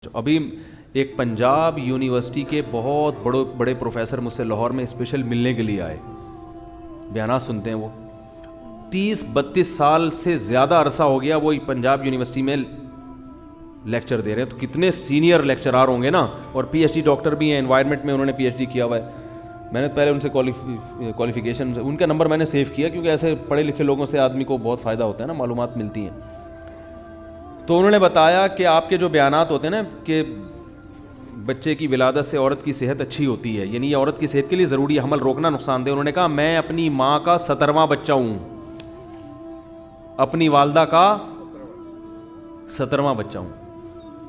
ابھی ایک پنجاب یونیورسٹی کے بہت بڑے پروفیسر مجھ سے لاہور میں اسپیشل ملنے کے لیے آئے. بیانات سنتے ہیں وہ 30-32 سال سے زیادہ عرصہ ہو گیا وہ پنجاب یونیورسٹی میں لیکچر دے رہے ہیں. تو کتنے سینئر لیکچرار ہوں گے نا, اور پی ایچ ڈی ڈاکٹر بھی ہیں, انوائرمنٹ میں انہوں نے پی ایچ ڈی کیا ہوا ہے. میں نے پہلے ان سے کوالیفیکیشن ان کا نمبر میں نے سیو کیا, کیونکہ ایسے پڑھے لکھے لوگوں سے آدمی کو بہت فائدہ ہوتا ہے نا, معلومات ملتی ہیں. تو انہوں نے بتایا کہ آپ کے جو بیانات ہوتے ہیں نا کہ بچے کی ولادت سے عورت کی صحت اچھی ہوتی ہے, یعنی یہ عورت کی صحت کے لیے ضروری ہے, حمل روکنا نقصان دہ. انہوں نے کہا میں اپنی ماں کا 17واں بچہ ہوں, اپنی والدہ کا 17واں بچہ ہوں.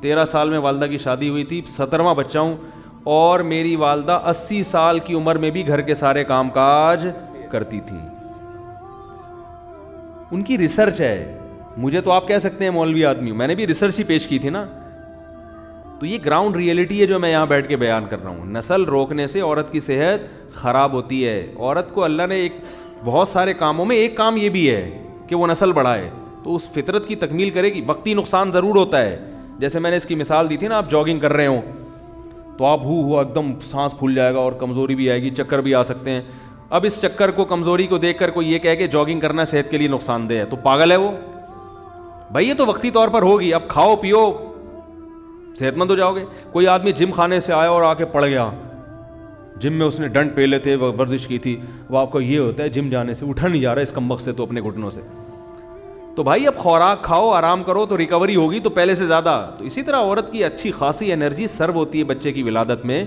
13 سال میں والدہ کی شادی ہوئی تھی, 17واں بچہ ہوں, اور میری والدہ 80 سال کی عمر میں بھی گھر کے سارے کام کاج کرتی تھی. ان کی ریسرچ ہے. مجھے تو آپ کہہ سکتے ہیں مولوی آدمی ہوں, میں نے بھی ریسرچ ہی پیش کی تھی نا. تو یہ گراؤنڈ ریئلٹی ہے جو میں یہاں بیٹھ کے بیان کر رہا ہوں. نسل روکنے سے عورت کی صحت خراب ہوتی ہے. عورت کو اللہ نے ایک بہت سارے کاموں میں ایک کام یہ بھی ہے کہ وہ نسل بڑھائے, تو اس فطرت کی تکمیل کرے گی. وقتی نقصان ضرور ہوتا ہے, جیسے میں نے اس کی مثال دی تھی نا, آپ جاگنگ کر رہے ہوں تو آپ ہوا ایک دم سانس پھول جائے گا اور کمزوری بھی آئے گی, چکر بھی آ سکتے ہیں. اب اس چکر کو, کمزوری کو دیکھ کر کوئی یہ کہے کہ جاگنگ کرنا صحت کے لیے نقصان دہ ہے, تو پاگل ہے وہ. بھائی یہ تو وقتی طور پر ہوگی, اب کھاؤ پیو صحت مند ہو جاؤ گے. کوئی آدمی جم خانے سے آیا اور آ کے پڑ گیا, جم میں اس نے ڈنڈ پیلے تھے, ورزش کی تھی, وہ آپ کو یہ ہوتا ہے جم جانے سے اٹھا نہیں جا رہا اس کم وقت سے تو اپنے گھٹنوں سے. تو بھائی اب خوراک کھاؤ, آرام کرو تو ریکوری ہوگی تو پہلے سے زیادہ. تو اسی طرح عورت کی اچھی خاصی انرجی سرو ہوتی ہے بچے کی ولادت میں.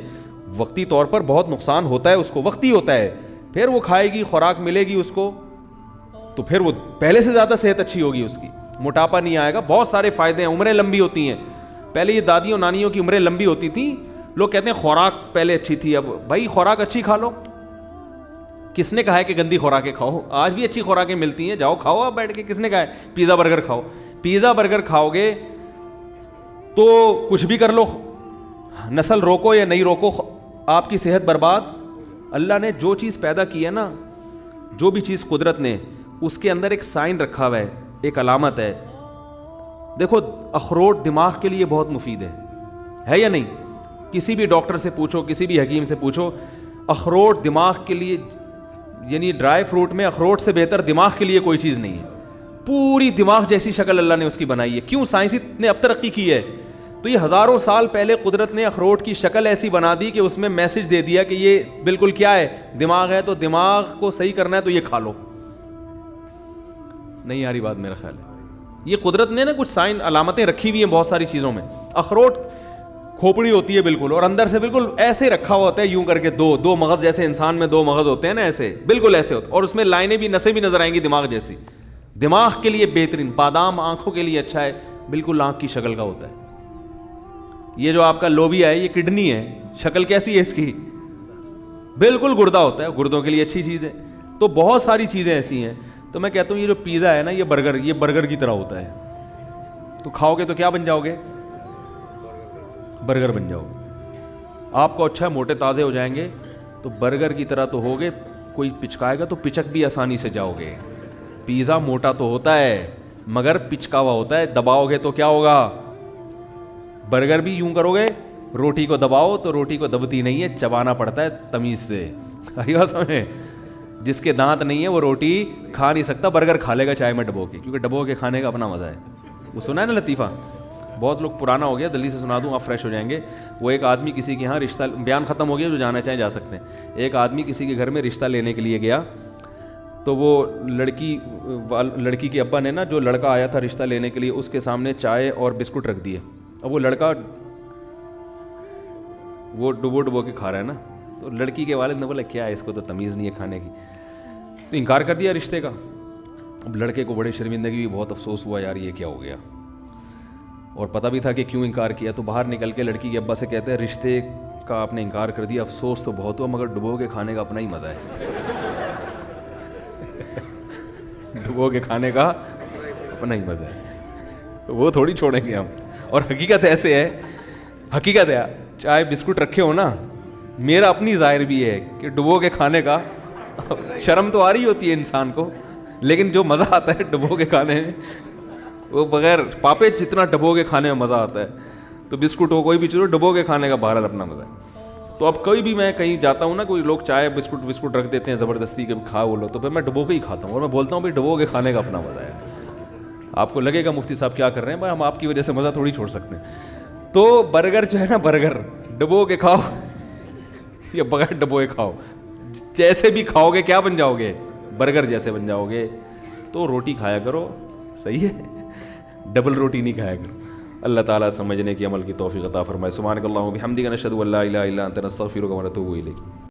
وقتی طور پر بہت نقصان ہوتا ہے اس کو, وقتی ہوتا ہے, پھر وہ کھائے گی, خوراک ملے گی اس کو, تو پھر وہ پہلے سے زیادہ صحت اچھی ہوگی اس کی, موٹاپا نہیں آئے گا, بہت سارے فائدے ہیں, عمریں لمبی ہوتی ہیں. پہلے یہ دادیوں نانیوں کی عمریں لمبی ہوتی تھیں, لوگ کہتے ہیں خوراک پہلے اچھی تھی. اب بھائی خوراک اچھی کھا لو, کس نے کہا ہے کہ گندی خوراکیں کھاؤ؟ آج بھی اچھی خوراکیں ملتی ہیں, جاؤ کھاؤ آپ بیٹھ کے. کس نے کہا ہے پیزا برگر کھاؤ؟ پیزا برگر کھاؤ گے تو کچھ بھی کر لو, نسل روکو یا نہیں روکو, آپ کی صحت برباد. اللہ نے جو چیز پیدا کی ہے نا, جو بھی چیز قدرت نے, اس کے اندر ایک سائن رکھا ہوا ہے, ایک علامت ہے. دیکھو اخروٹ دماغ کے لیے بہت مفید ہے یا نہیں؟ کسی بھی ڈاکٹر سے پوچھو, کسی بھی حکیم سے پوچھو, اخروٹ دماغ کے لیے, یعنی ڈرائی فروٹ میں اخروٹ سے بہتر دماغ کے لیے کوئی چیز نہیں ہے. پوری دماغ جیسی شکل اللہ نے اس کی بنائی ہے. کیوں؟ سائنسی نے اب ترقی کی ہے, تو یہ ہزاروں سال پہلے قدرت نے اخروٹ کی شکل ایسی بنا دی کہ اس میں میسج دے دیا کہ یہ بالکل کیا ہے, دماغ ہے, تو دماغ کو صحیح کرنا ہے تو یہ کھا لو. نہیں آ رہی بات میرا خیال ہے. یہ قدرت نے نا کچھ سائن علامتیں رکھی ہوئی ہیں بہت ساری چیزوں میں. اخروٹ کھوپڑی ہوتی ہے بالکل, اور اندر سے بالکل ایسے رکھا ہوا ہوتا ہے یوں کر کے, دو مغز جیسے انسان میں 2 مغز ہوتے ہیں نا, ایسے بالکل ایسے ہوتے, اور اس میں لائنیں بھی, نسیں بھی نظر آئیں گی دماغ جیسی. دماغ کے لیے بہترین. بادام آنکھوں کے لیے اچھا ہے, بالکل آنکھ کی شکل کا ہوتا ہے. یہ جو آپ کا لوبیا ہے یہ کڈنی ہے, شکل کیسی ہے اس کی؟ بالکل گردہ ہوتا ہے, گردوں کے لیے اچھی چیز ہے. تو بہت ساری چیزیں ایسی ہیں. تو میں کہتا ہوں یہ جو پیزا ہے نا, یہ برگر کی طرح ہوتا ہے. تو کھاؤ گے تو کیا بن جاؤ گے؟ برگر بن جاؤ گے. آپ کو اچھا موٹے تازے ہو جائیں گے تو برگر کی طرح تو ہوگے, کوئی پچکائے گا تو پچک بھی آسانی سے جاؤ گے. پیزا موٹا تو ہوتا ہے مگر پچکا ہوا ہوتا ہے, دباؤ گے تو کیا ہوگا؟ برگر بھی یوں کرو گے, روٹی کو دباؤ تو روٹی کو دبتی نہیں ہے, چبانا پڑتا ہے تمیز سے. سمجھے؟ جس کے دانت نہیں ہے وہ روٹی کھا نہیں سکتا, برگر کھا لے گا چائے میں ڈبو کے, کیونکہ ڈبو کے کھانے کا اپنا مزہ ہے. وہ سنا ہے نا لطیفہ, بہت لوگ پرانا ہو گیا, دلی سے سنا دوں آپ فریش ہو جائیں گے. وہ ایک آدمی کسی کے یہاں رشتہ, بیان ختم ہو گیا, جو جانا چاہیں جا سکتے ہیں. ایک آدمی کسی کے گھر میں رشتہ لینے کے لیے گیا, تو وہ لڑکی کے ابا نے نا, جو لڑکا آیا تھا رشتہ لینے کے لیے, اس کے سامنے چائے اور بسکٹ رکھ دیے. اب وہ لڑکا وہ ڈبو کے کھا رہا ہے نا, تو لڑکی کے والد نے بولا کیا ہے, اس کو تو تمیز نہیں ہے کھانے کی, تو انکار کر دیا رشتے کا. اب لڑکے کو بڑی شرمندگی بھی, بہت افسوس ہوا, یار یہ کیا ہو گیا, اور پتہ بھی تھا کہ کیوں انکار کیا. تو باہر نکل کے لڑکی کے ابا سے کہتے ہیں رشتے کا آپ نے انکار کر دیا, افسوس تو بہت ہوا, مگر ڈبو کے کھانے کا اپنا ہی مزہ ہے. ڈبو کے کھانے کا اپنا ہی مزہ ہے, وہ تھوڑی چھوڑیں گے ہم. اور حقیقت ایسے ہے, حقیقت ہے, چائے بسکٹ رکھے ہو نا, میرا اپنی ظاہر بھی ہے کہ ڈبو کے کھانے کا شرم تو آ رہی ہوتی ہے انسان کو, لیکن جو مزہ آتا ہے ڈبو کے کھانے میں, وہ بغیر پاپے جتنا ڈبو کے کھانے میں مزہ آتا ہے. تو بسکٹ ہو کوئی بھی چیز ہو ڈبو کے کھانے کا بہرحال اپنا مزہ ہے. تو اب کوئی بھی میں کہیں جاتا ہوں نا, کوئی لوگ چائے بسکٹ رکھ دیتے ہیں زبردستی کے کھا وہ لو, تو پھر میں ڈبو کے ہی کھاتا ہوں اور میں بولتا ہوں بھائی ڈبو کے کھانے کا اپنا مزہ ہے. آپ کو لگے گا مفتی صاحب کیا کر رہے ہیں, بھائی ہم آپ کی وجہ سے مزہ تھوڑی چھوڑ سکتے ہیں. تو برگر جو ہے نا, برگر ڈبو کے کھاؤ یا بغیر ڈبو کے کھاؤ, جیسے بھی کھاؤ گے کیا بن جاؤ گے, برگر جیسے بن جاؤ گے. تو روٹی کھایا کرو, صحیح ہے, ڈبل روٹی نہیں کھایا کرو. اللہ تعالیٰ سمجھنے کی عمل کی توفیق عطا فرمائے. سبحانک اللہم و بحمدک نشہد ان لا الہ الا انت نستغفرک و نتوب الیک.